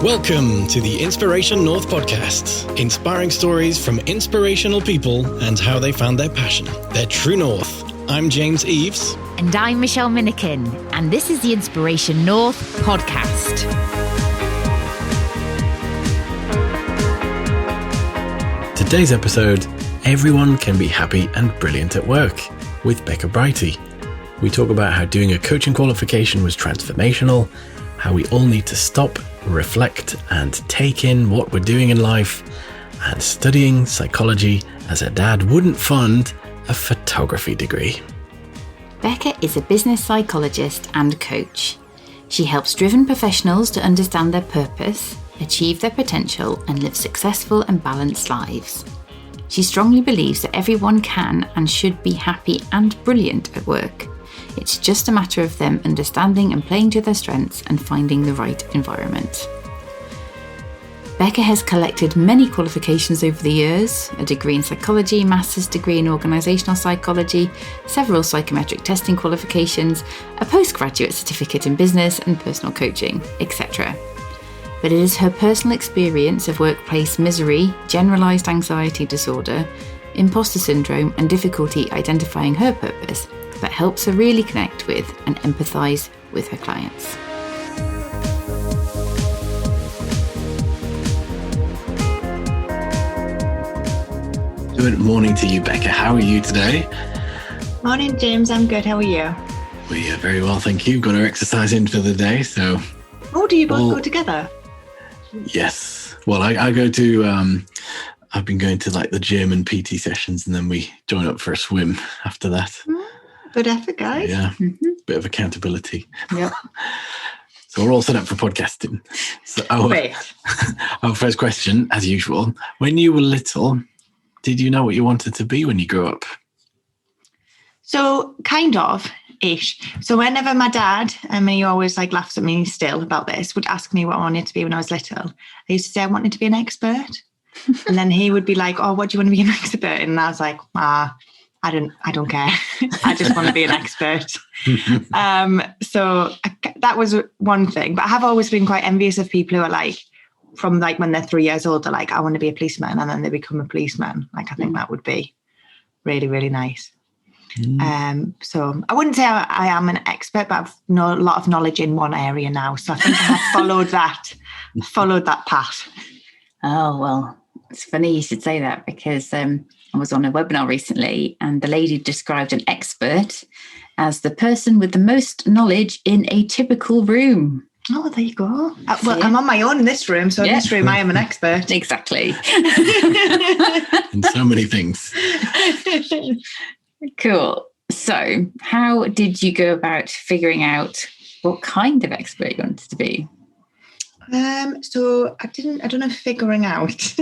Welcome to the Inspiration North podcast, inspiring stories from inspirational people and how they found their passion, their true north. I'm James Eves. And I'm Michelle Minikin, and this is the Inspiration North podcast. Today's episode, Everyone Can Be Happy and Brilliant at Work, with Becca Brighty. We talk about how doing a coaching qualification was transformational, how we all need to stop, reflect, and take in what we're doing in life, and studying psychology as her dad wouldn't fund a photography degree. Becca is a business psychologist and coach. She helps driven professionals to understand their purpose, achieve their potential, and live successful and balanced lives. She strongly believes that everyone can and should be happy and brilliant at work. It's just a matter of them understanding and playing to their strengths and finding the right environment. Becca has collected many qualifications over the years: a degree in psychology, master's degree in organisational psychology, several psychometric testing qualifications, a postgraduate certificate in business and personal coaching, etc. But it is her personal experience of workplace misery, generalised anxiety disorder, imposter syndrome, and difficulty identifying her purpose that helps her really connect with and empathise with her clients. Good morning to you, Becca. How are you today? Morning, James. I'm good. How are you? We are very well, thank you. Got our exercise in for the day, so... Oh, do you both go together? Yes. Well, I go to... I've been going to like the gym and PT sessions, and then we join up for a swim after that. Good effort, guys. Yeah, bit of accountability. Yep. So we're all set up for podcasting. So our first question, as usual, when you were little, did you know what you wanted to be when you grew up? So kind of ish. So whenever my dad, he always like laughs at me still about this, would ask me what I wanted to be when I was little, I used to say I wanted to be an expert. And then he would be like, oh, what do you want to be an expert in? And I was like, I don't care. I just want to be an expert. So that was one thing. But I have always been quite envious of people who are like, from like when they're 3 years old, they're like, I want to be a policeman. And then they become a policeman. Like, I think that would be really, really nice. So I wouldn't say I am an expert, but I've a lot of knowledge in one area now. So I think I have followed that path. Oh, well, it's funny you should say that, because I was on a webinar recently and the lady described an expert as the person with the most knowledge in a typical room. Oh, there you go. Well, I'm on my own in this room. So in this room, I am an expert. Exactly. In so many things. Cool. So how did you go about figuring out what kind of expert you wanted to be? So I don't know if figuring out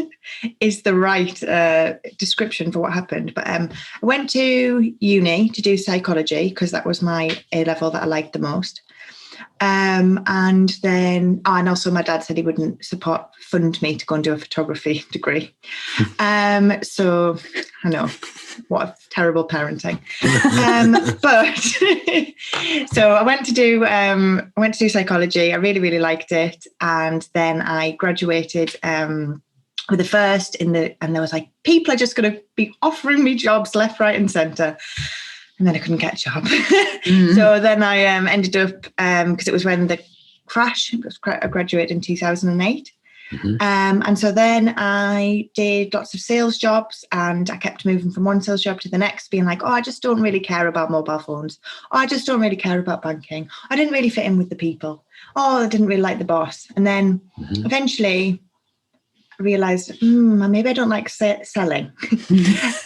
is the right description for what happened, but I went to uni to do psychology because that was my A-level that I liked the most. And also my dad said he wouldn't fund me to go and do a photography degree. So I know, what a terrible parenting. But so I went to do psychology. I really, really liked it. And then I graduated with a first and there was like, people are just going to be offering me jobs left, right, and centre. And then I couldn't get a job. So then I ended up, because it was when the crash, I graduated in 2008. And so then I did lots of sales jobs and I kept moving from one sales job to the next, being like, oh, I just don't really care about mobile phones. Oh, I just don't really care about banking. I didn't really fit in with the people. Oh, I didn't really like the boss. And then eventually I realised, maybe I don't like selling.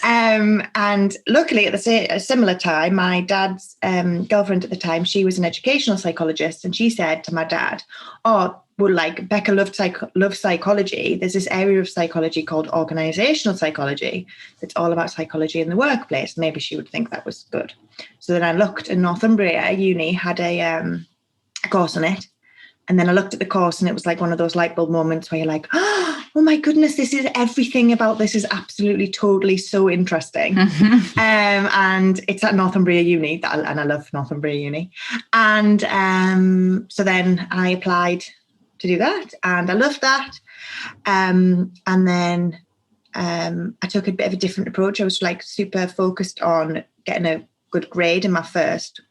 And luckily at a similar time, my dad's girlfriend at the time, she was an educational psychologist, and she said to my dad, oh, well, like Becca loves psychology. There's this area of psychology called organisational psychology. It's all about psychology in the workplace. Maybe she would think that was good. So then I looked, in Northumbria uni had a course on it. And then I looked at the course and it was like one of those light bulb moments where you're like, oh my goodness, this is everything about this is absolutely, totally so interesting. And it's at Northumbria uni and I love Northumbria uni. And so then I applied to do that, and I loved that. And then I took a bit of a different approach. I was like super focused on getting a good grade in my first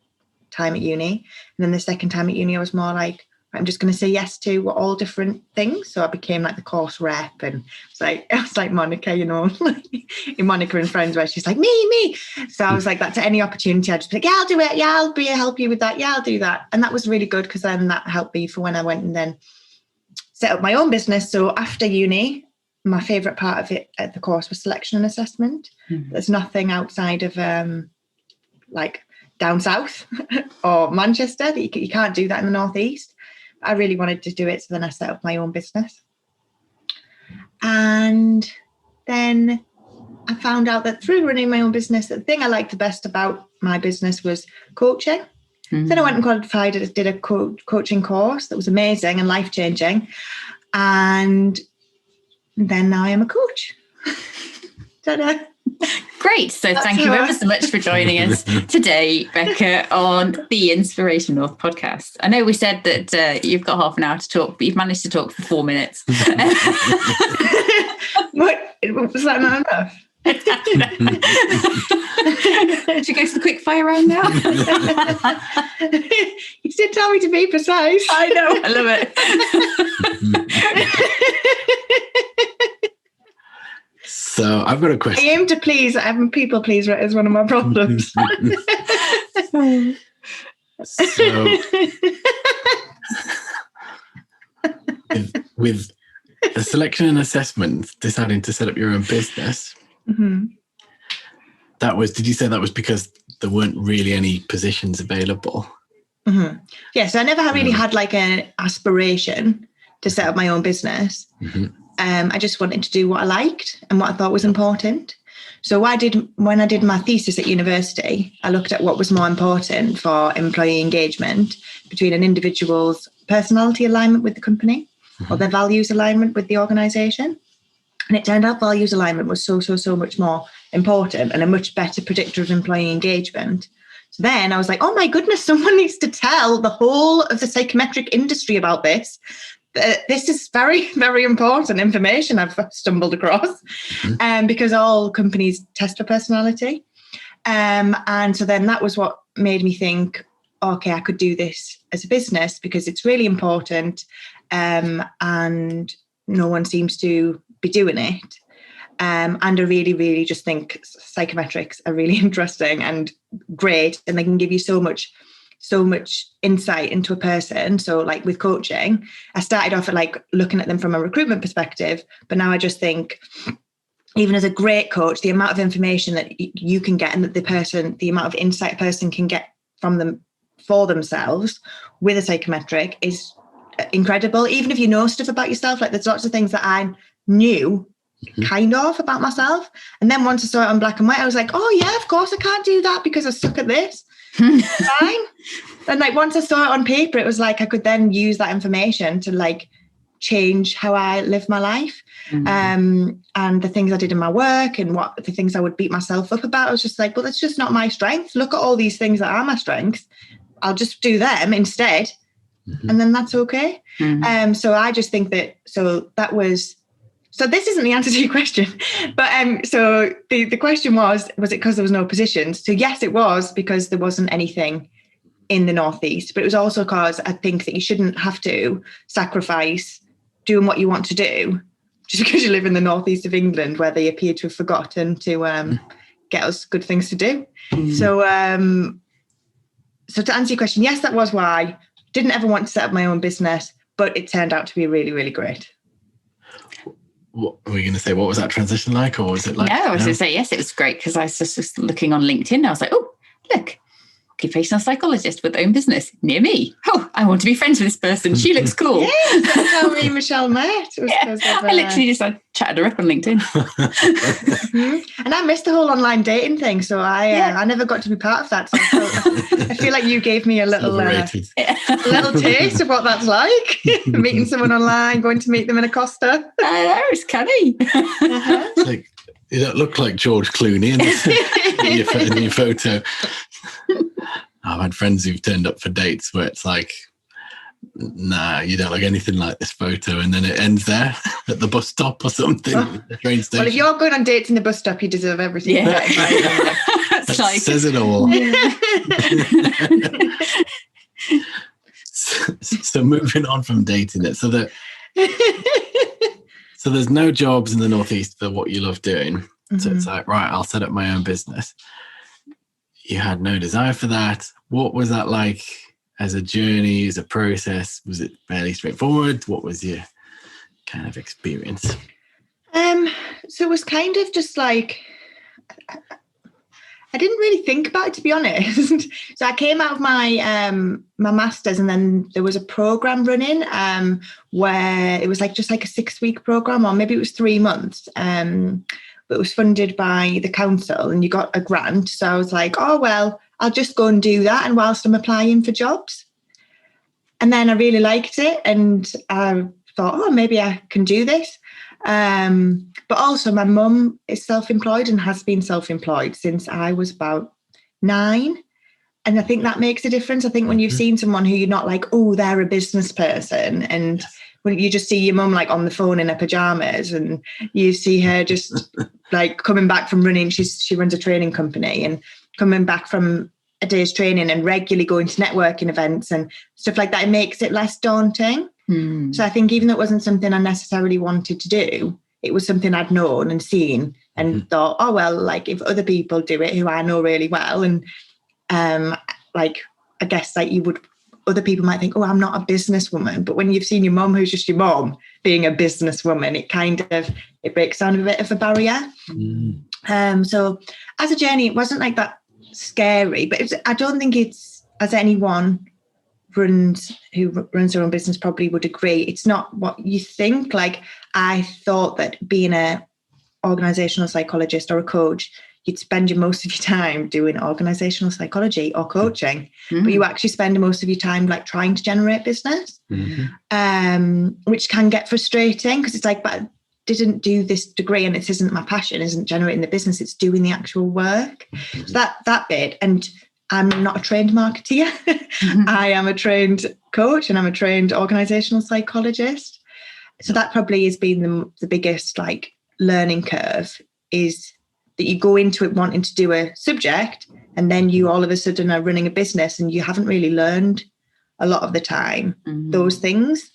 time at uni, and then the second time at uni I was more like, I'm just going to say yes to all different things. So I became like the course rep, and I was like Monica, you know, in Monica and Friends, where she's like, me. So I was like that to any opportunity. I'd just be like, yeah, I'll do it. Yeah, I'll help you with that. Yeah, I'll do that. And that was really good, because then that helped me for when I went and then set up my own business. So after uni, my favourite part of it at the course was selection and assessment. Mm-hmm. There's nothing outside of like down south or Manchester that you can't do that in the northeast. I really wanted to do it, so then I set up my own business. And then I found out that through running my own business, the thing I liked the best about my business was coaching. Mm-hmm. Then I went and qualified, did a coaching course that was amazing and life-changing. And then now I am a coach. Ta-da. Great. So thank you ever so much for joining us today, Becca, on the Inspiration North podcast. I know we said that you've got half an hour to talk, but you've managed to talk for 4 minutes. What? Was that not enough? Should we go to the quickfire round now? You did tell me to be precise. I know. I love it. So I've got a question. I aim to please. I'm a people pleaser is one of my problems. So with a selection and assessment, deciding to set up your own business, mm-hmm. Did you say that was because there weren't really any positions available? Mm-hmm. Yes, I never really had like an aspiration to set up my own business. Mm-hmm. I just wanted to do what I liked and what I thought was important. So when I did my thesis at university, I looked at what was more important for employee engagement between an individual's personality alignment with the company, mm-hmm. or their values alignment with the organisation. And it turned out values alignment was so much more important and a much better predictor of employee engagement. So then I was like, oh my goodness, someone needs to tell the whole of the psychometric industry about this. This is very, very important information I've stumbled across, because all companies test for personality. And so then that was what made me think, okay, I could do this as a business because it's really important, and no one seems to be doing it. And I really, really just think psychometrics are really interesting and great, and they can give you so much insight into a person. So like with coaching, I started off at like looking at them from a recruitment perspective, but now I just think even as a great coach, the amount of information that you can get and that the amount of insight a person can get from them for themselves with a psychometric is incredible. Even if you know stuff about yourself, like there's lots of things that I knew kind of about myself. And then once I saw it on black and white, I was like, oh yeah, of course I can't do that because I suck at this. Fine. And like once I saw it on paper, it was like I could then use that information to like change how I live my life. Mm-hmm. And the things I did in my work and the things I would beat myself up about, I was just like, well, that's just not my strength. Look at all these things that are my strengths. I'll just do them instead. Mm-hmm. And then that's okay. Mm-hmm. So I just think that, so this isn't the answer to your question, but so the question was it because there was no positions? So yes, it was because there wasn't anything in the Northeast, but it was also because I think that you shouldn't have to sacrifice doing what you want to do just because you live in the Northeast of England, where they appear to have forgotten to get us good things to do. Mm. So to answer your question, yes, that was why. Didn't ever want to set up my own business, but it turned out to be really, really great. What were you going to say? What was that transition like, or was it like? No, I was going to say yes. It was great because I was just looking on LinkedIn. And I was like, oh, look, occupational psychologist with own business near me. Oh, I want to be friends with this person. She looks cool. Yes, that's how me and Michelle met. I literally just chatted her up on LinkedIn. Mm-hmm. And I missed the whole online dating thing, so I never got to be part of that. So I feel like you gave me a little taste of what that's like. Meeting someone online, going to meet them in a Costa. I know, it's canny. Uh-huh. It's like, you don't look like George Clooney in your photo. I've had friends who've turned up for dates where it's like nah, you don't look anything like this photo, and then it ends there at the bus stop or something, the train station. Well, if you're going on dates in the bus stop, you deserve everything. Yeah. That says it all. So moving on from dating it, so there's no jobs in the Northeast for what you love doing. Mm-hmm. So it's like, right, I'll set up my own business. You had no desire for that. What was that like as a journey, as a process? Was it fairly straightforward? What was your kind of experience? So it was kind of just like, I didn't really think about it, to be honest. So I came out of my my master's, and then there was a program running where it was like just like a 6-week program, or maybe it was 3 months. But it was funded by the council, and you got a grant. So I was like, oh, well, I'll just go and do that, and whilst I'm applying for jobs. And then I really liked it, and I thought, oh, maybe I can do this. But also my mum is self-employed and has been self-employed since I was about 9. And I think that makes a difference. I think when you've seen someone who you're not like, oh, they're a business person, and when you just see your mum like on the phone in her pajamas, and you see her just like coming back from running, she runs a training company, and coming back from a day's training and regularly going to networking events and stuff like that, it makes it less daunting. So I think even though it wasn't something I necessarily wanted to do, it was something I'd known and seen and thought, oh, well, like if other people do it who I know really well, and like, I guess like other people might think, oh, I'm not a businesswoman. But when you've seen your mum, who's just your mum, being a businesswoman, it breaks down a bit of a barrier. So as a journey, it wasn't like that scary, but I don't think it's, as anyone who runs their own business probably would agree, it's not what you think. Like, I thought that being a organisational psychologist or a coach, you'd spend most of your time doing organisational psychology or coaching, but you actually spend most of your time like trying to generate business, which can get frustrating, because it's like, but I didn't do this degree and it isn't my passion, isn't generating the business, it's doing the actual work. So that bit. And I'm not a trained marketeer. I am a trained coach, and I'm a trained organisational psychologist. So that probably has been the biggest like learning curve, is that you go into it wanting to do a subject, and then you all of a sudden are running a business, and you haven't really learned a lot of the time those things.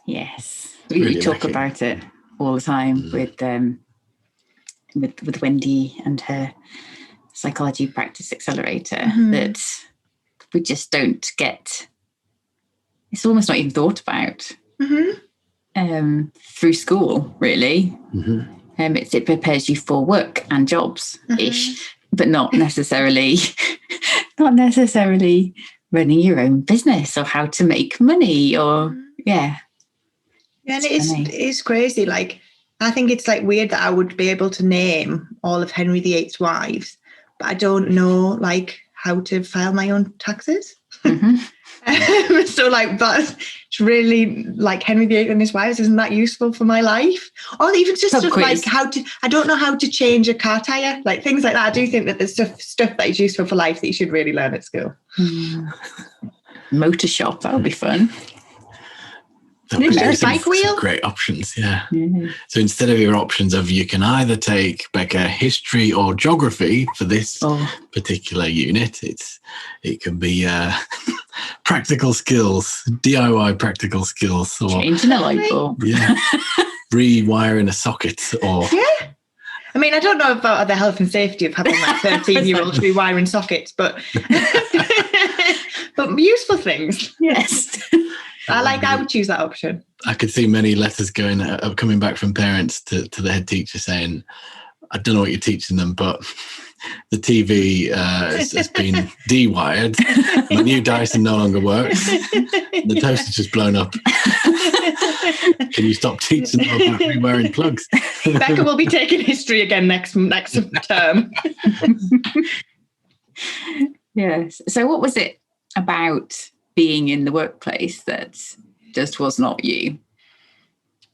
Yes, we talk about it all the time with Wendy and her Psychology Practice Accelerator, that we just don't get. It's almost not even thought about through school, really. It prepares you for work and jobs ish, but not necessarily running your own business or how to make money or and it is crazy. Like, I think it's like weird that I would be able to name all of Henry VIII's wives, but I don't know like how to file my own taxes. So like, that's really like Henry VIII and his wives, isn't that useful for my life? Or even just stuff like I don't know how to change a car tire, like things like that. I do think that there's stuff that is useful for life that you should really learn at school. Motor shop, that would be fun. Bike wheel? Great options, yeah. So instead of your options of, you can either take, Becca, history or geography for this particular unit, it can be practical skills, DIY practical skills, or changing a light bulb, rewiring a socket, or I mean, I don't know about the health and safety of having like 13-year-olds rewiring sockets, but but useful things. Yes. I would choose that option. I could see many letters coming back from parents to the head teacher saying, I don't know what you're teaching them, but the TV has been de-wired. My new Dyson no longer works. The toaster's just blown up. Can you stop teaching them about rewiring plugs? Becca will be taking history again next term. Yes. So what was it about being in the workplace that just was not you?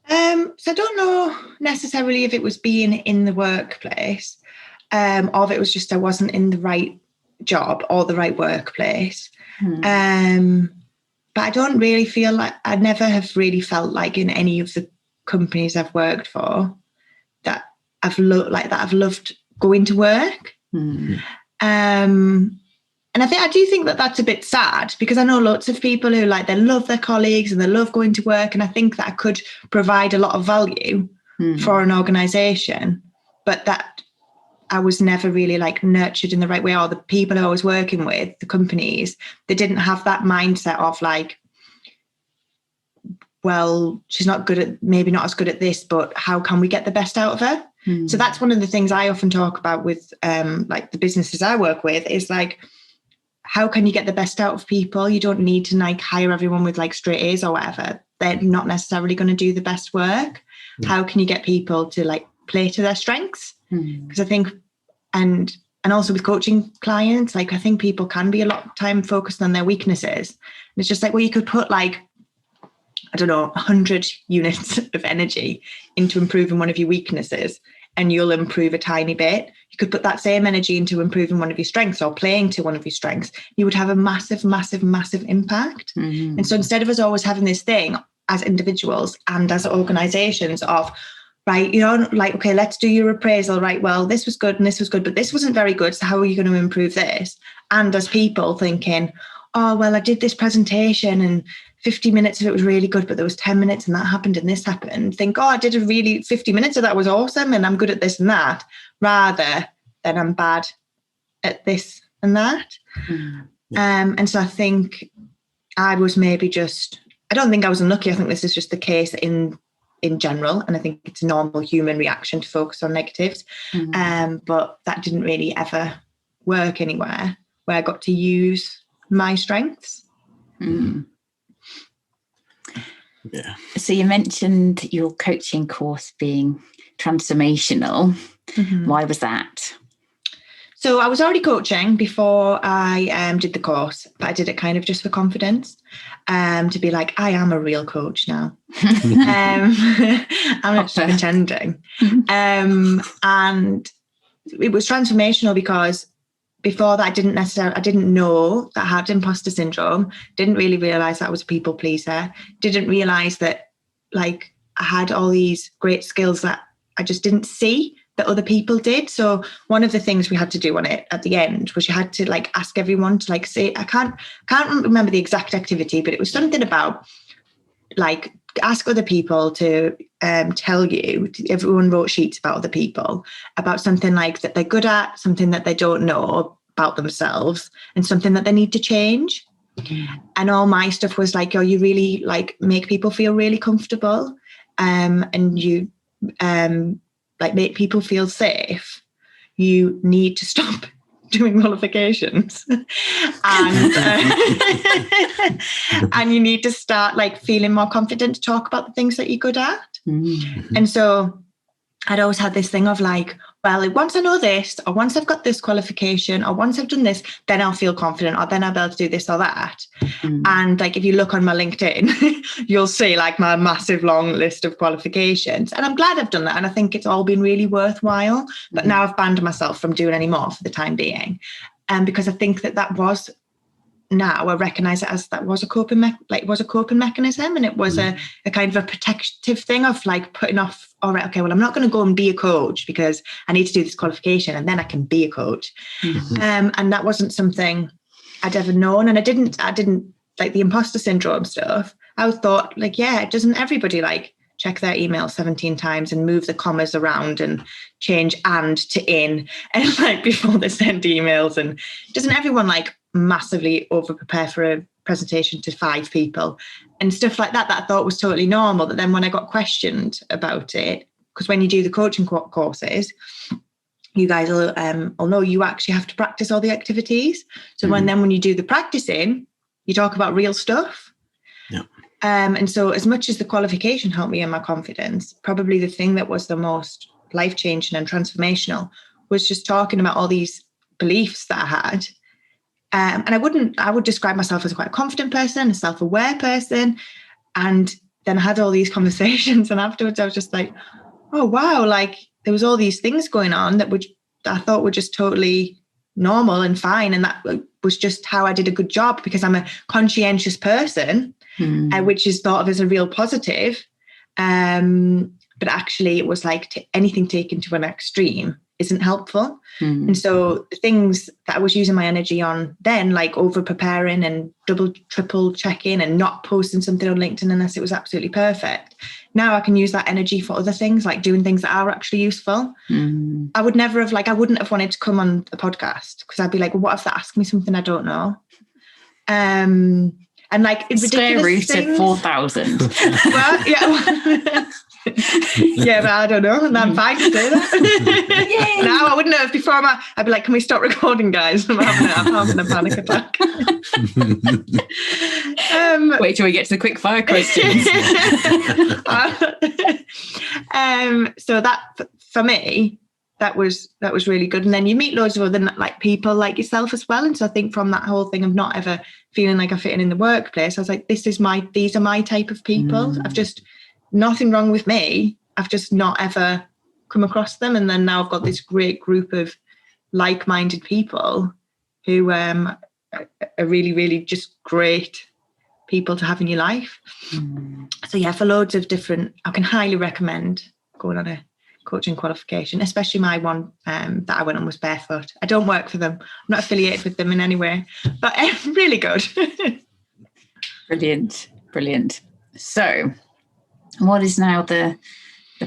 So I don't know necessarily if it was being in the workplace, or if it was just I wasn't in the right job or the right workplace. But But I don't really feel like, I never have really felt like in any of the companies I've worked for that I've loved going to work. And I do think that that's a bit sad, because I know lots of people who like, they love their colleagues and they love going to work. And I think that I could provide a lot of value for an organisation, but that I was never really like nurtured in the right way, or the people who I was working with, the companies, they didn't have that mindset of like, well, she's not good at, maybe not as good at this, but how can we get the best out of her? So that's one of the things I often talk about with like the businesses I work with, is like, how can you get the best out of people? You don't need to like hire everyone with like straight A's or whatever. They're not necessarily going to do the best work. How can you get people to like play to their strengths? Because I think, and also with coaching clients, like I think people can be a lot of time focused on their weaknesses. And it's just like, well, you could put like, I don't know, 100 units of energy into improving one of your weaknesses, and you'll improve a tiny bit. You could put that same energy into improving one of your strengths or playing to one of your strengths. You would have a massive, massive, massive impact. And so instead of us always having this thing as individuals and as organizations of, right, you know, like, okay, let's do your appraisal, right? Well, this was good and this was good, but this wasn't very good. So how are you going to improve this? And as people thinking, oh, well, I did this presentation and 50 minutes of it was really good, but there was 10 minutes and that happened and this happened. Think, oh, I did 50 minutes of that was awesome and I'm good at this and that, rather than I'm bad at this and that. And so I think I was maybe just, I don't think I was unlucky. I think this is just the case in general. And I think it's a normal human reaction to focus on negatives. But that didn't really ever work anywhere where I got to use my strengths. Yeah. So you mentioned your coaching course being transformational. Why was that? So I was already coaching before I did the course, but I did it kind of just for confidence, to be like, I am a real coach now. I'm not just pretending. And it was transformational because before that, I didn't know that I had imposter syndrome, didn't really realise that I was a people pleaser, didn't realise that like I had all these great skills that I just didn't see that other people did. So one of the things we had to do on it at the end was you had to like ask everyone to like say, I can't remember the exact activity, but it was something about like ask other people to tell you, everyone wrote sheets about other people, about something like that they're good at, something that they don't know about themselves, and something that they need to change. And all my stuff was like, oh, you really like make people feel really comfortable, and you like make people feel safe. You need to stop doing qualifications and and you need to start like feeling more confident to talk about the things that you're good at. And so I'd always had this thing of like, well, once I know this, or once I've got this qualification, or once I've done this, then I'll feel confident, or then I'll be able to do this or that. And like, if you look on my LinkedIn, you'll see like my massive long list of qualifications. And I'm glad I've done that. And I think it's all been really worthwhile. But now I've banned myself from doing any more for the time being. Because I think that was, now I recognise it as that was a coping mechanism, and it was a kind of a protective thing of like putting off, all right, okay, well, I'm not going to go and be a coach because I need to do this qualification and then I can be a coach. And that wasn't something I'd ever known. And I didn't like the imposter syndrome stuff. I thought like, yeah, doesn't everybody like check their email 17 times and move the commas around and change and to in and like before they send emails? And doesn't everyone like massively over prepare for a presentation to 5 people and stuff like that I thought was totally normal? But then when I got questioned about it, because when you do the coaching courses, you guys will know you actually have to practice all the activities. So when you do the practicing, you talk about real stuff. And so as much as the qualification helped me in my confidence, probably the thing that was the most life-changing and transformational was just talking about all these beliefs that I had. And I would describe myself as quite a confident person, a self-aware person. And then I had all these conversations, and afterwards I was just like, oh, wow, like there was all these things going on that I thought were just totally normal and fine. And that was just how I did a good job because I'm a conscientious person, which is thought of as a real positive. But actually it was like anything taken to an extreme isn't helpful. And so the things that I was using my energy on then, like over preparing and double, triple checking and not posting something on LinkedIn unless it was absolutely perfect. Now I can use that energy for other things, like doing things that are actually useful. I would never have I wouldn't have wanted to come on the podcast because I'd be like, well, what if they ask me something I don't know? And like square root of 4,000. Well, yeah. Yeah, but I don't know. And I'm fine to do that. Now I wouldn't have before. I'd be like, can we stop recording, guys? I'm having a panic attack. Wait till we get to the quickfire questions. So that for me, that was really good. And then you meet loads of other like people like yourself as well. And so I think from that whole thing of not ever feeling like I fit in the workplace, I was like, these are my type of people. I've just nothing wrong with me. I've just not ever come across them. And then now I've got this great group of like-minded people who are really, really just great people to have in your life. So yeah, for loads of different, I can highly recommend going on a coaching qualification, especially my one that I went on was Barefoot. I don't work for them. I'm not affiliated with them in any way, but really good. Brilliant. So what is now the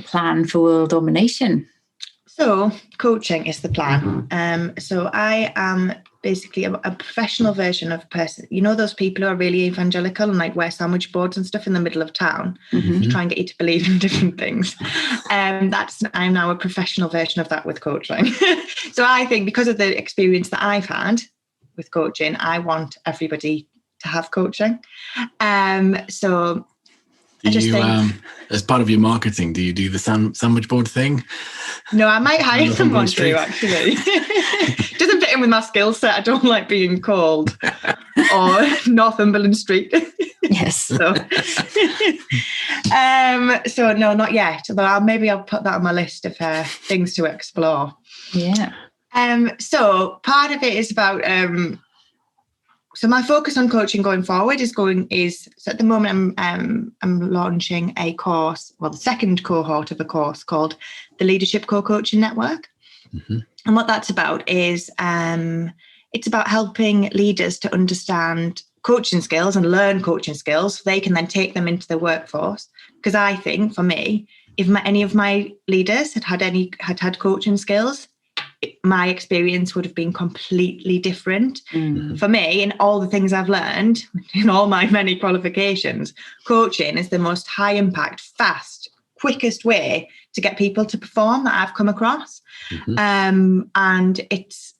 plan for world domination? So coaching is the plan. So I am basically a professional version of a person. You know those people who are really evangelical and like wear sandwich boards and stuff in the middle of town to try and get you to believe in different things. I'm now a professional version of that with coaching. So I think because of the experience that I've had with coaching, I want everybody to have coaching. So do you, as part of your marketing, do you do the sandwich board thing? No, I might hire someone to actually. Doesn't fit in with my skill set. I don't like being called or Northumberland Street. Yes. So no, not yet. Although maybe I'll put that on my list of things to explore. Yeah. So part of it is about. So my focus on coaching going forward is so at the moment I'm launching a course, well, the second cohort of a course called the Leadership Co-Coaching Network. And what that's about is it's about helping leaders to understand coaching skills and learn coaching skills so they can then take them into the workforce. Because I think for me, if any of my leaders had coaching skills, my experience would have been completely different. For me, in all the things I've learned, in all my many qualifications, coaching is the most high impact, fast, quickest way to get people to perform that I've come across. And it's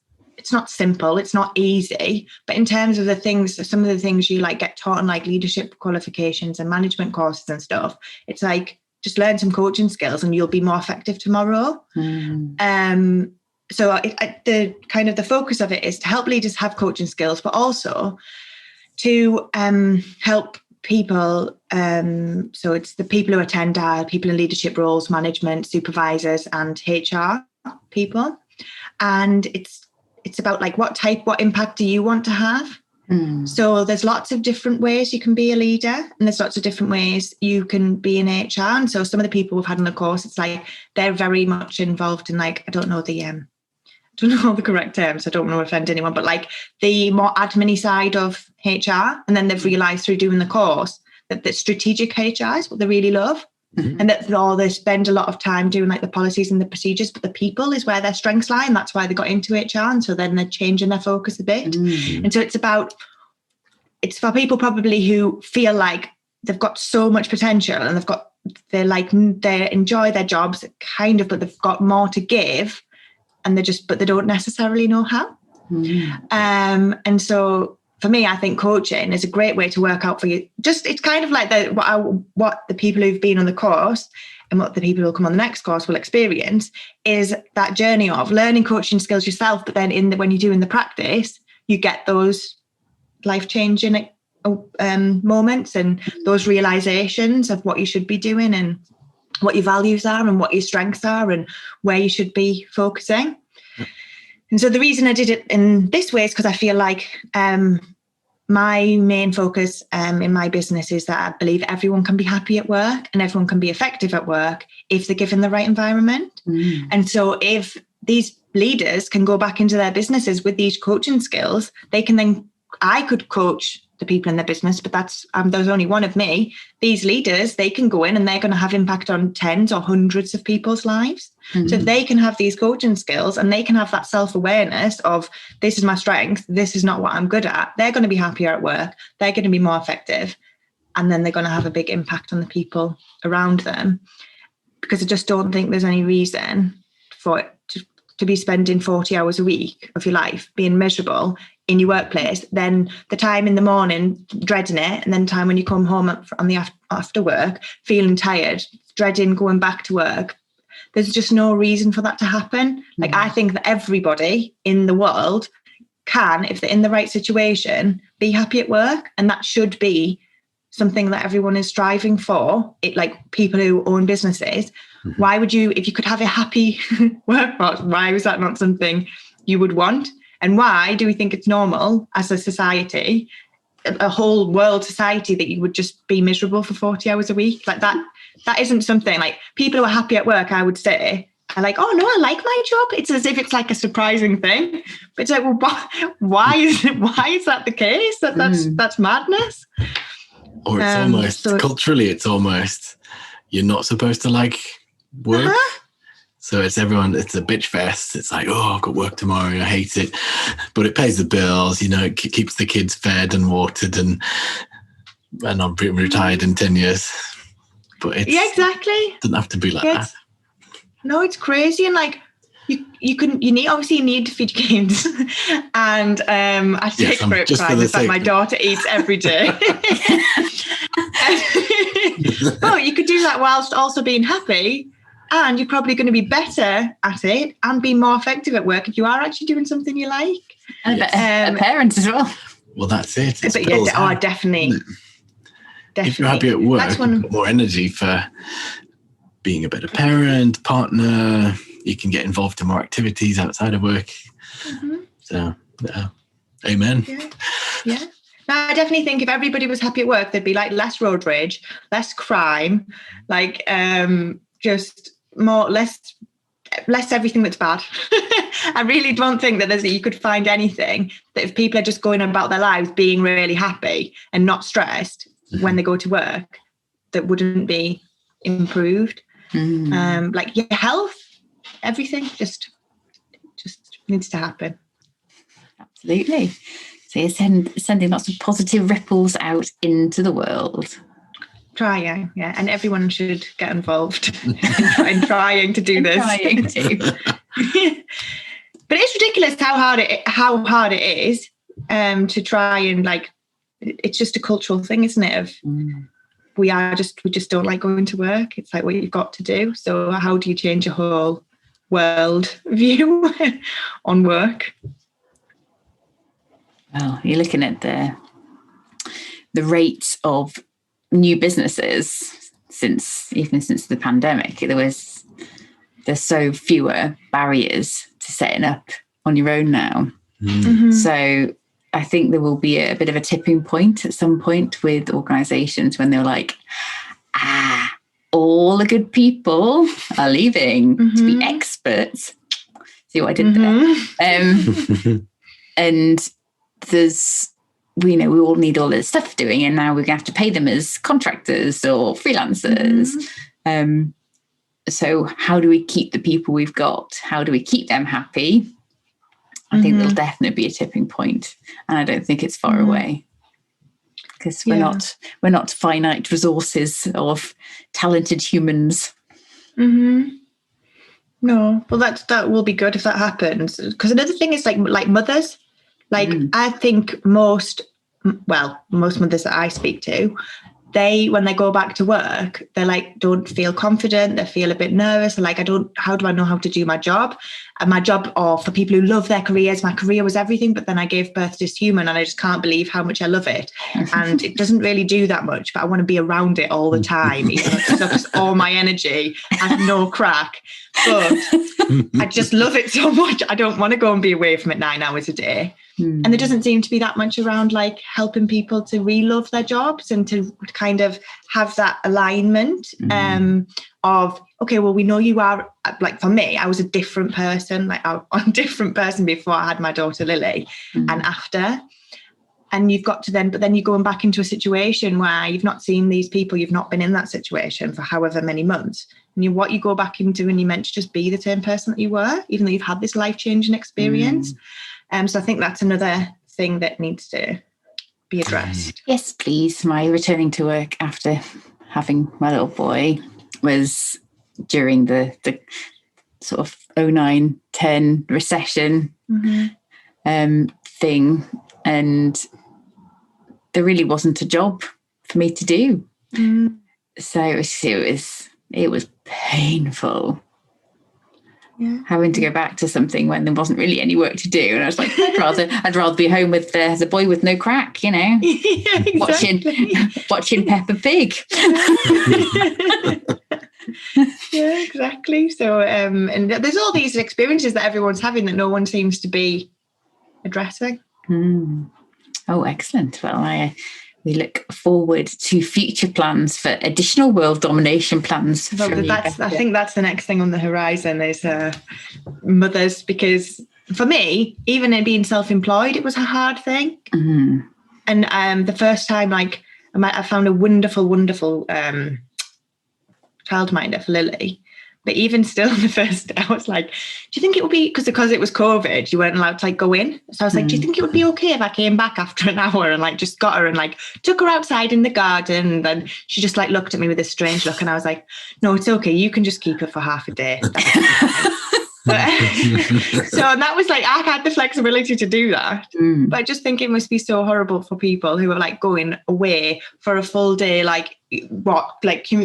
not simple, it's not easy, but in terms of some of the things you like get taught in like leadership qualifications and management courses and stuff, it's like just learn some coaching skills and you'll be more effective tomorrow. So the focus of it is to help leaders have coaching skills, but also to help people. So it's the people who attend are people in leadership roles, management, supervisors, and HR people. And it's about like what impact do you want to have? So there's lots of different ways you can be a leader, and there's lots of different ways you can be in HR. And so some of the people we've had in the course, it's like they're very much involved in like, I don't know all the correct terms, I don't want to offend anyone, but like the more admin-y side of HR. And then they've realised through doing the course that the strategic HR is what they really love. And that they spend a lot of time doing like the policies and the procedures, but the people is where their strengths lie, and that's why they got into HR. And so then they're changing their focus a bit. And so it's for people probably who feel like they've got so much potential and they enjoy their jobs kind of, but they've got more to give, and but they don't necessarily know how. And so for me, I think coaching is a great way to work out for you. It's kind of like what the people who've been on the course and what the people who'll come on the next course will experience is that journey of learning coaching skills yourself. But then when you're doing the practice, you get those life-changing moments and those realizations of what you should be doing and what your values are and what your strengths are and where you should be focusing. And so the reason I did it in this way is because I feel like my main focus in my business is that I believe everyone can be happy at work and everyone can be effective at work if they're given the right environment. And so if these leaders can go back into their businesses with these coaching skills, they can then, I could coach the people in their business, but there's only one of me. These leaders, they can go in and they're going to have impact on tens or hundreds of people's lives. So if they can have these coaching skills and they can have that self-awareness of, this is my strength, this is not what I'm good at, they're going to be happier at work, they're going to be more effective, and then they're going to have a big impact on the people around them. Because I just don't think there's any reason for it to be spending 40 hours a week of your life being miserable in your workplace, then the time in the morning dreading it, and then time when you come home on the after work feeling tired, dreading going back to work. There's just no reason for that to happen. Like, I think that everybody in the world can, if they're in the right situation, be happy at work, and that should be something that everyone is striving for. It, like people who own businesses. Why would you, if you could have a happy workforce, why was that not something you would want? And why do we think it's normal as a society, a whole world society, that you would just be miserable for 40 hours a week? Like that isn't something, like, people who are happy at work, I would say, are like, oh no, I like my job. It's as if it's like a surprising thing. But it's like, well, why is that the case? That's madness. Or it's almost, culturally, it's almost, you're not supposed to like work. So it's a bitch fest. It's like, oh, I've got work tomorrow, I hate it. But it pays the bills, it keeps the kids fed and watered, and I'm retired in 10 years. But exactly. It doesn't have to be like that. No, it's crazy. And like, you need to feed kids. And I take great pride in the fact my daughter eats every day. Well, you could do that whilst also being happy. And you're probably going to be better at it and be more effective at work if you are actually doing something you like. And a parent as well. Well, that's it. Definitely. If you're happy at work, you've got more energy for being a better parent, partner. You can get involved in more activities outside of work. So, amen. Yeah. Now, I definitely think if everybody was happy at work, there'd be like less road rage, less crime, like just less everything that's bad. I really don't think that you could find anything that, if people are just going about their lives being really happy and not stressed when they go to work, that wouldn't be improved. Like your health, everything just needs to happen. Absolutely. So you're sending lots of positive ripples out into the world. Trying, yeah, and everyone should get involved in trying to do this. Trying to. But it's ridiculous how hard it is to try and, like, it's just a cultural thing, isn't it? Of we just don't like going to work. It's like what you've got to do. So how do you change your whole world view on work? Well, you're looking at the rates of new businesses since the pandemic. There's so fewer barriers to setting up on your own now. So I think there will be a bit of a tipping point at some point with organisations when they're like, all the good people are leaving to be experts. See what I did there? And we all need all this stuff doing, and now we're going to have to pay them as contractors or freelancers. So how do we keep the people we've got? How do we keep them happy? I think there'll definitely be a tipping point, and I don't think it's far away, because we're not finite resources of talented humans. No, well, that will be good if that happens. Because another thing is like mothers. Like, I think most mothers that I speak to, when they go back to work, they like don't feel confident. They feel a bit nervous. They're like, how do I know how to do my job? And my job, or for people who love their careers, my career was everything, but then I gave birth to this human and I just can't believe how much I love it. And it doesn't really do that much, but I want to be around it all the time. It sucks all my energy, has no crack. but I just love it so much. I don't want to go and be away from it 9 hours a day. And there doesn't seem to be that much around like helping people to re-love their jobs and to kind of have that alignment of, okay, well, we know you are, like for me, I was a different person. Like I'm a different person before I had my daughter Lily and after. And you've got to but then you're going back into a situation where you've not seen these people, you've not been in that situation for however many months. And you go back into and you're meant to just be the same person that you were, even though you've had this life-changing experience. So I think that's another thing that needs to be addressed. Yes, please. My returning to work after having my little boy was during the sort of 09-10 recession thing. And there really wasn't a job for me to do. So it was painful. Yeah. Having to go back to something when there wasn't really any work to do. And I was like, I'd rather be home with the boy with no crack, you know, yeah, exactly. watching Peppa Pig. Yeah, exactly. So, and there's all these experiences that everyone's having that no one seems to be addressing. Oh, excellent. Well, we look forward to future plans for additional world domination plans. I think that's the next thing on the horizon is mothers, because for me, even in being self-employed, it was a hard thing. And the first time, like, I found a wonderful childminder for Lily. But even still, the first, I was like, do you think it would be, because it was COVID, you weren't allowed to like go in. So I was like, do you think it would be okay if I came back after an hour and like just got her and like took her outside in the garden? And then she just like looked at me with a strange look. And I was like, no, it's okay. You can just keep her for half a day. So that was like, I had the flexibility to do that. But I just think it must be so horrible for people who are like going away for a full day, like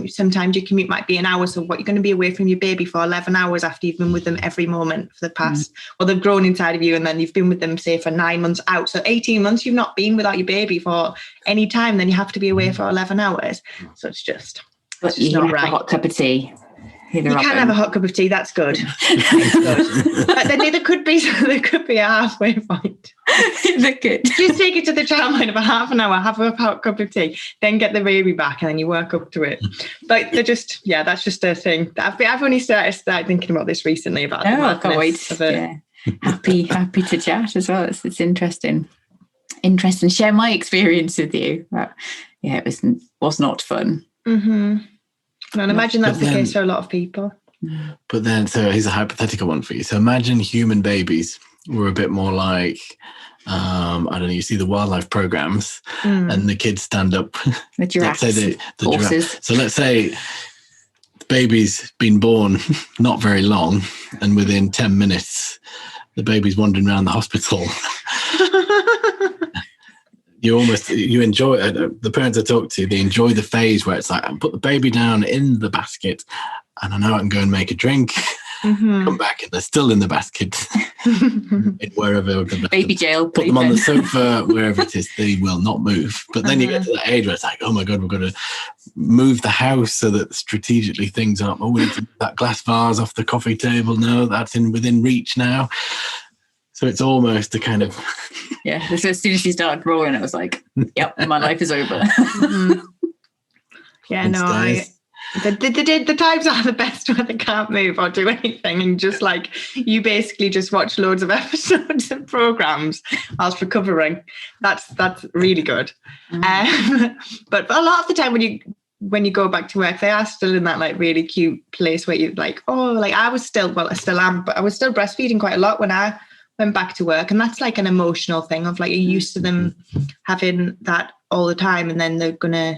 sometimes your commute might be an hour. So what, you're going to be away from your baby for 11 hours after you've been with them every moment for the past, well, they've grown inside of you, and then you've been with them, say, for 9 months out. So 18 months you've not been without your baby for any time, then you have to be away for 11 hours. So it's just not right. A hot cup of tea. You can have a hot cup of tea. That's good. But then there could be a halfway point. Just take it to the childminder for half an hour, have a hot cup of tea, then get the baby back, and then you work up to it. But that's just a thing. I've only started thinking about this recently. About I can't wait. Yeah. Happy to chat as well. It's interesting. Share my experience with you. But yeah, it was not fun. And imagine that's the case for a lot of people. But then, so here's a hypothetical one for you. So imagine human babies were a bit more like, I don't know, you see the wildlife programs and the kids stand up. The giraffes, the horses. Giraffe. So let's say the baby's been born not very long, and within 10 minutes, the baby's wandering around the hospital. You enjoy the parents I talk to, they enjoy the phase where it's like, I put the baby down in the basket and I know I can go and make a drink, come back and they're still in the basket, in wherever the baby jail. Put them on the sofa, wherever it is, they will not move. But then you get to that age where it's like, oh my God, we've got to move the house so that strategically things are not, we need to move that glass vase off the coffee table. No, that's within reach now. So it's almost a kind of... Yeah, as soon as she started rolling, it was like, yep, my life is over. Yeah, no, the times are the best where they can't move or do anything, and just like, you basically just watch loads of episodes and programs whilst recovering. That's really good. But a lot of the time when you go back to work, they are still in that like really cute place where you're like, oh, like I still am, but I was still breastfeeding quite a lot when I went back to work. And that's like an emotional thing of like, you're used to them having that all the time, and then they're going to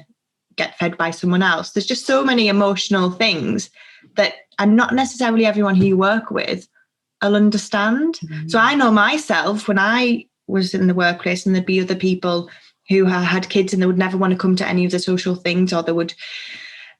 get fed by someone else. There's just so many emotional things that are not necessarily everyone who you work with will understand. So I know myself, when I was in the workplace and there'd be other people who had kids and they would never want to come to any of the social things, or they would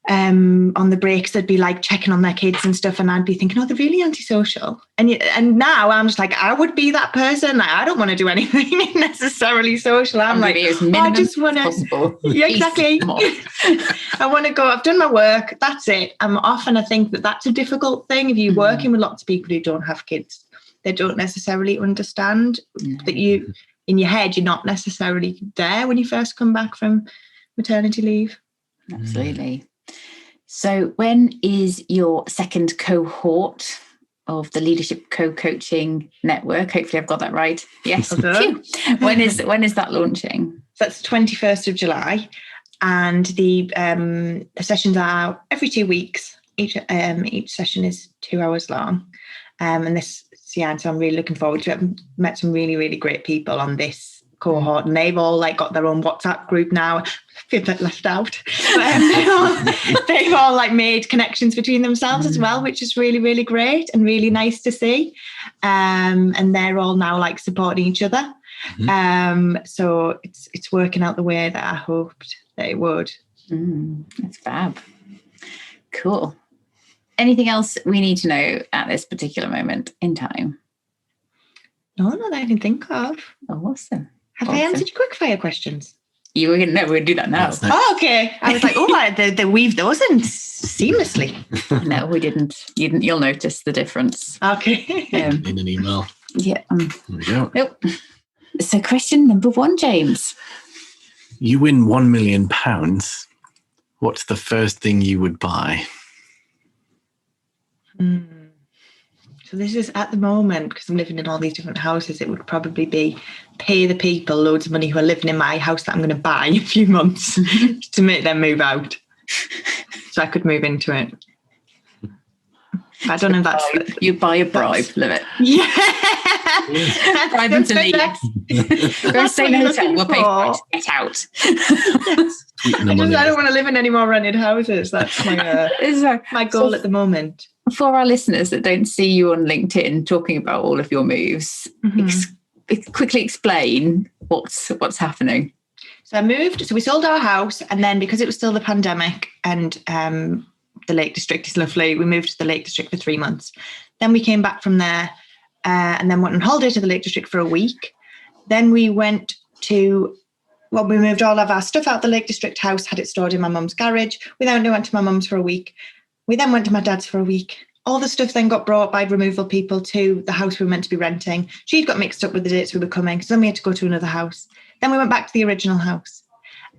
on the breaks, they'd be like checking on their kids and stuff, and I'd be thinking, oh, they're really antisocial. And now I'm just like, I would be that person. Like, I don't want to do anything necessarily social. I'm like, I just want to. Yeah, exactly. I want to go. I've done my work. That's it. I'm off, and I think that's a difficult thing. If you're working with lots of people who don't have kids, they don't necessarily understand that you, in your head, you're not necessarily there when you first come back from maternity leave. Absolutely. So when is your second cohort of the Leadership Co-Coaching Network? Hopefully I've got that right. Yes. When is that launching? That's 21st of July. And the sessions are every 2 weeks. Each session is 2 hours long. And so I'm really looking forward to it. I've met some really, really great people on this cohort, and they've all like got their own WhatsApp group now. I feel a bit left out. They've all like made connections between themselves as well, which is really, really great and really nice to see. And they're all now like supporting each other. So it's working out the way that I hoped that it would. That's fab. Cool. Anything else we need to know at this particular moment in time? No, not that I can think of. Awesome. Have I answered your quickfire questions? We're going to do that now. Oh, okay. I was like, they weave those in seamlessly. No, we didn't. You'll notice the difference. Okay. In an email. Yeah. There we go. Nope. So question number 1, James. You win £1 million. What's the first thing you would buy? So this is at the moment, because I'm living in all these different houses, it would probably be pay the people loads of money who are living in my house that I'm going to buy in a few months to make them move out so I could move into it. I don't know if that's... You buy a bribe, love it. Yeah. Bribe them to leave. Go stay in a hotel, we'll pay for it. Get out. Yes. I don't want to live in any more rented houses. That's my goal at the moment. For our listeners that don't see you on LinkedIn talking about all of your moves, quickly explain what's happening. So we sold our house, and then because it was still the pandemic and the Lake District is lovely, we moved to the Lake District for 3 months. Then we came back from there and then went on holiday to the Lake District for a week. Then we went to... Well, we moved all of our stuff out the Lake District house, had it stored in my mum's garage. We then went to my mum's for a week. We then went to my dad's for a week. All the stuff then got brought by removal people to the house we were meant to be renting. She'd got mixed up with the dates we were coming, so then we had to go to another house. Then we went back to the original house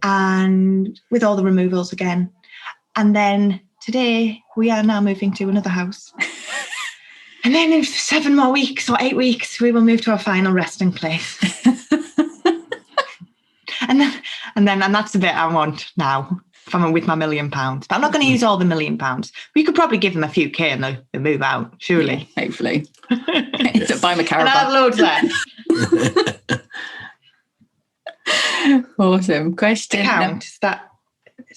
and with all the removals again. And then today we are now moving to another house. And then in 7 more weeks or 8 weeks, we will move to our final resting place. And that's the bit I want now. If I'm with my £1 million, but I'm not going to use all the £1 million. We could probably give them a few K and they'll move out, surely. Yeah, hopefully. Yes. Buy them a caravan. And I have loads left. Awesome. Question. Is that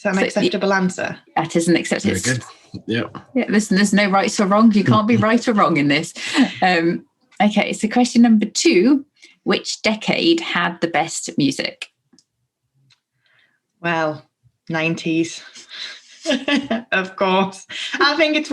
an acceptable answer? That is an acceptable. Very good. Yeah. There's no right or wrong. You can't be right or wrong in this. Okay. So question number 2: which decade had the best music? Well, 90s. Of course. I think it's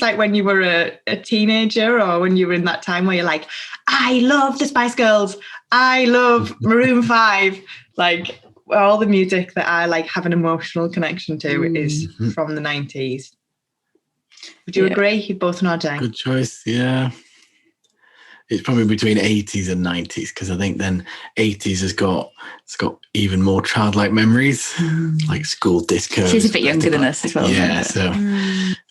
like when you were a teenager, or when you were in that time where you're like, I love the Spice Girls, I love Maroon 5. Like, all the music that I like have an emotional connection to is from the 90s. Would you agree? You're both nodding. Good choice. Yeah. It's probably between 80s and 90s, because I think then 80s it's got even more childlike memories, like school disco. She's a bit younger than us as well. Yeah, so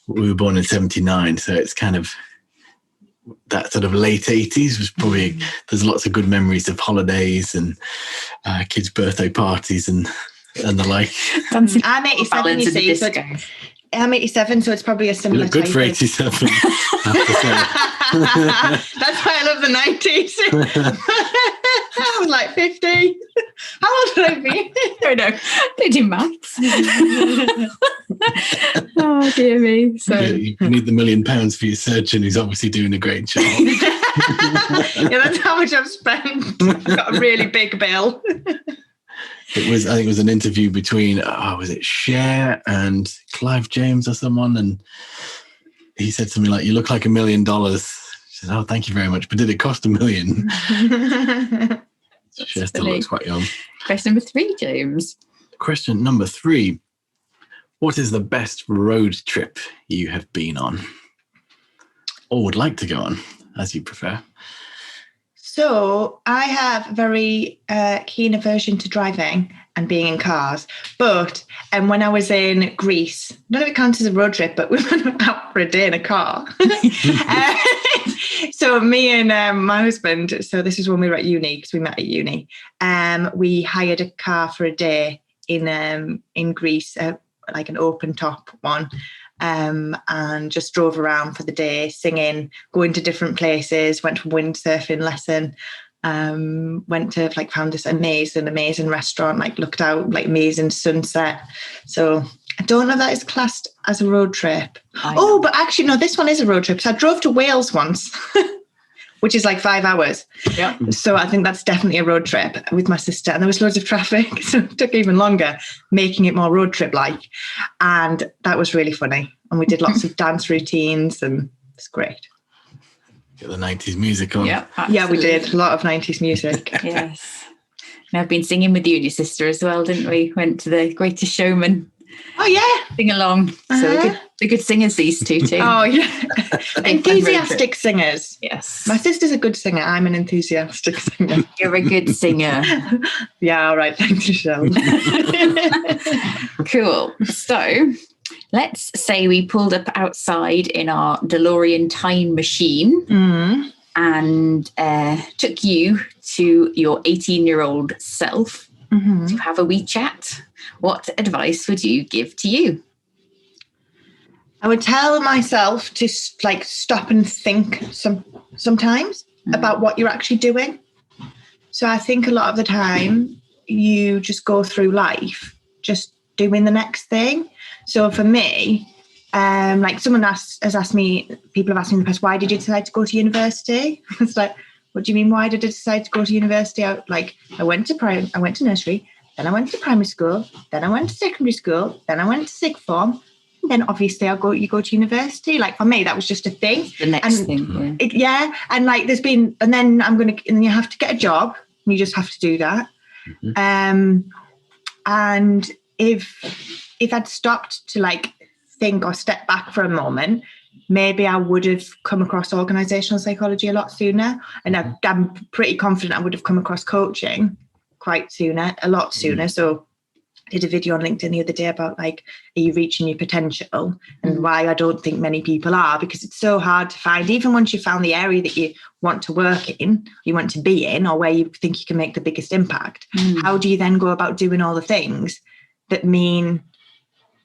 we were born in 79, so it's kind of that sort of late 80s was probably, there's lots of good memories of holidays and kids' birthday parties and the like. I'm 87, you see, so I'm 87, so it's probably a similar type. Good for 87, That's why I love the 90s. I was like 50. How old would I be? I don't know. They do maths. Oh, dear me. So you need the £1 million for your surgeon, who's obviously doing a great job. Yeah, that's how much I've spent. I've got a really big bill. I think it was an interview between, was it Cher and Clive James or someone? And he said something like, "You look like $1 million." She said, "Oh, thank you very much. But did it cost $1 million?" Cher still looks quite young. Question number 3, James. Question number 3. What is the best road trip you have been on? Or would like to go on, as you prefer? So I have a very keen aversion to driving and being in cars. But when I was in Greece, none of it counts as a road trip, but we went out for a day in a car. So me and my husband, so this is when we were at uni, because we met at uni, we hired a car for a day in Greece, like an open top one. And just drove around for the day, singing, going to different places, went to a windsurfing lesson, went to found this amazing restaurant, looked out, amazing sunset. So I don't know if that is classed as a road trip. But actually, no, this one is a road trip. So I drove to Wales once, which is 5 hours. Yeah. So I think that's definitely a road trip with my sister. And there was loads of traffic, so it took even longer, making it more road trip-like. And that was really funny. And we did lots of dance routines, and it's great. Get the 90s music on. Yeah, yeah, we did. A lot of 90s music. Yes. And I've been singing with you and your sister as well, didn't we? Went to the Greatest Showman. Oh, yeah. Sing along. So they're good singers, these two too. Oh, yeah. Enthusiastic singers. Yes. My sister's a good singer. I'm an enthusiastic singer. You're a good singer. Yeah, all right. Thanks, Michelle. Cool. So let's say we pulled up outside in our DeLorean time machine and took you to your 18-year-old self to have a wee chat. What advice would you give to you? I would tell myself to stop and think sometimes about what you're actually doing. So I think a lot of the time you just go through life just doing the next thing. So for me, someone has asked me, people have asked me in the past, why did you decide to go to university? It's like, what do you mean? Why did I decide to go to university? I went to nursery, then I went to primary school, then I went to secondary school, then I went to sixth form. And then obviously you go to university. For me, that was just a thing. The next thing. And then you have to get a job. And you just have to do that. And if I'd stopped to think or step back for a moment, maybe I would have come across organisational psychology a lot sooner. And I'm pretty confident I would have come across coaching a lot sooner. So I did a video on LinkedIn the other day about are you reaching your potential, and why I don't think many people are, because it's so hard to find, even once you've found the area that you want to work in, you want to be in, or where you think you can make the biggest impact. How do you then go about doing all the things that mean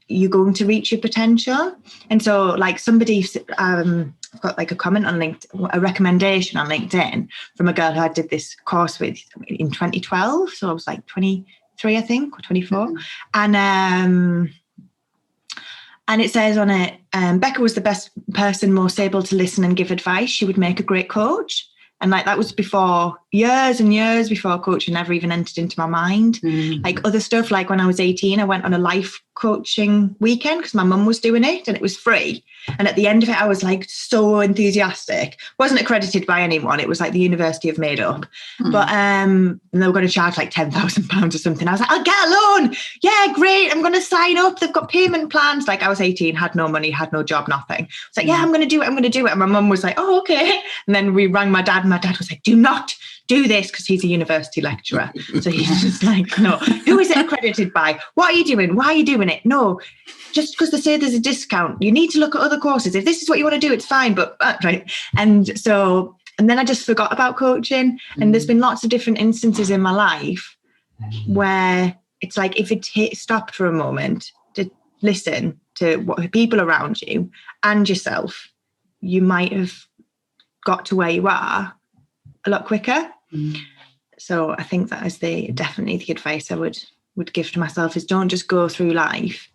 you're going to reach your potential? And so somebody I've got a comment on LinkedIn, a recommendation on LinkedIn from a girl who I did this course with in 2012. So I was 23, I think, or 24. And it says on it, Becca was the best person, most able to listen and give advice. She would make a great coach. And that was before, years and years before coaching ever even entered into my mind. Other stuff, when I was 18, I went on a life coaching weekend because my mum was doing it and it was free. And at the end of it, I was so enthusiastic. Wasn't accredited by anyone. It was the University of Made Up. But and they were going to charge £10,000 or something. I was I'll get a loan. Yeah, great. I'm going to sign up. They've got payment plans. I was 18, had no money, had no job, nothing. I was yeah, I'm going to do it. I'm going to do it. And my mum was oh, okay. And then we rang my dad, and my dad was do not do this, because he's a university lecturer. So he's just no. Who is it accredited by? What are you doing? Why are you doing it? No. Just because they say there's a discount, you need to look at other courses. If this is what you want to do, it's fine. But right. And then I just forgot about coaching. And there's been lots of different instances in my life where it's if it stopped for a moment to listen to what people around you and yourself, you might have got to where you are a lot quicker. So I think that is definitely the advice I would give to myself, is don't just go through life.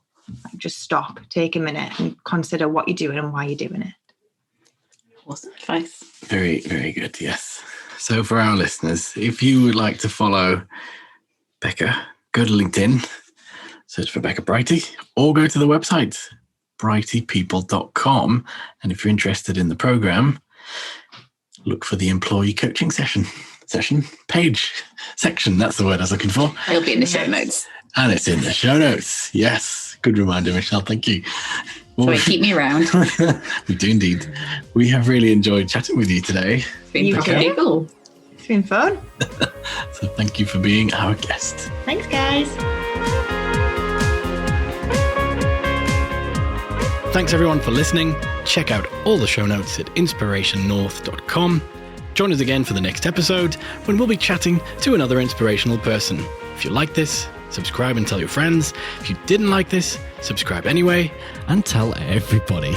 Just stop, take a minute and consider what you're doing and why you're doing it. Awesome advice. Very, very good. Yes. So for our listeners, if you would like to follow Becca, go to LinkedIn, search for Becca Brighty, or go to the website, brightypeople.com. And if you're interested in the program, look for the employee coaching section, section. That's the word I was looking for. It'll be in the show notes. And it's in the show notes. Yes. Good reminder, Michelle. Thank you. Well, keep me around. We do indeed. We have really enjoyed chatting with you today. It's been cool. It's been fun. So thank you for being our guest. Thanks, guys. Thanks everyone for listening. Check out all the show notes at inspirationnorth.com. Join us again for the next episode when we'll be chatting to another inspirational person. If you like this, subscribe and tell your friends. If you didn't like this, subscribe anyway and tell everybody.